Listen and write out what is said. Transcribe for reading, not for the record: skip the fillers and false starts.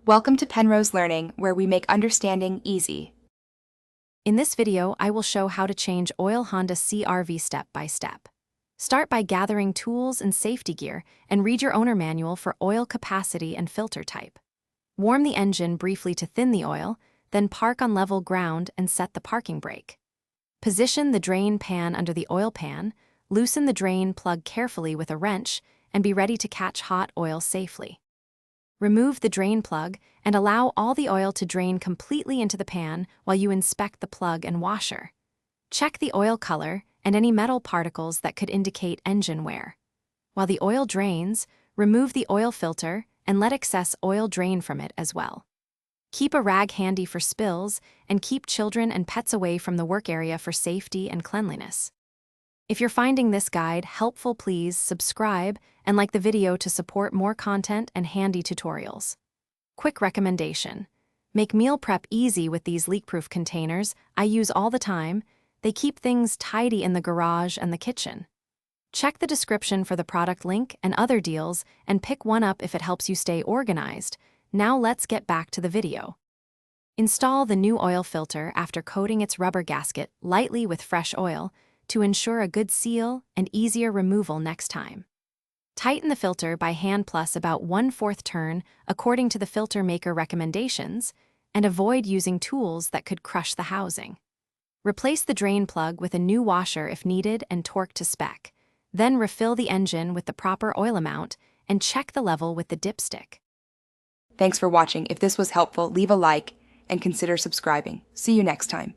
Welcome to Penrose Learning, where we make understanding easy. In this video, I will show how to change oil Honda CRV step by step. Start by gathering tools and safety gear and read your owner manual for oil capacity and filter type. Warm the engine briefly to thin the oil, then park on level ground and set the parking brake. Position the drain pan under the oil pan, loosen the drain plug carefully with a wrench, and be ready to catch hot oil safely. Remove the drain plug and allow all the oil to drain completely into the pan while you inspect the plug and washer. Check the oil color and any metal particles that could indicate engine wear. While the oil drains, remove the oil filter and let excess oil drain from it as well. Keep a rag handy for spills and keep children and pets away from the work area for safety and cleanliness. If you're finding this guide helpful, please subscribe and like the video to support more content and handy tutorials. Quick recommendation: make meal prep easy with these leak-proof containers I use all the time. They keep things tidy in the garage and the kitchen. Check the description for the product link and other deals and pick one up if it helps you stay organized. Now let's get back to the video. Install the new oil filter after coating its rubber gasket lightly with fresh oil to ensure a good seal and easier removal next time. Tighten the filter by hand plus about 1/4 turn according to the filter maker recommendations, and avoid using tools that could crush the housing. Replace the drain plug with a new washer if needed and torque to spec. Then refill the engine with the proper oil amount and check the level with the dipstick. Thanks for watching. If this was helpful, leave a like and consider subscribing. See you next time.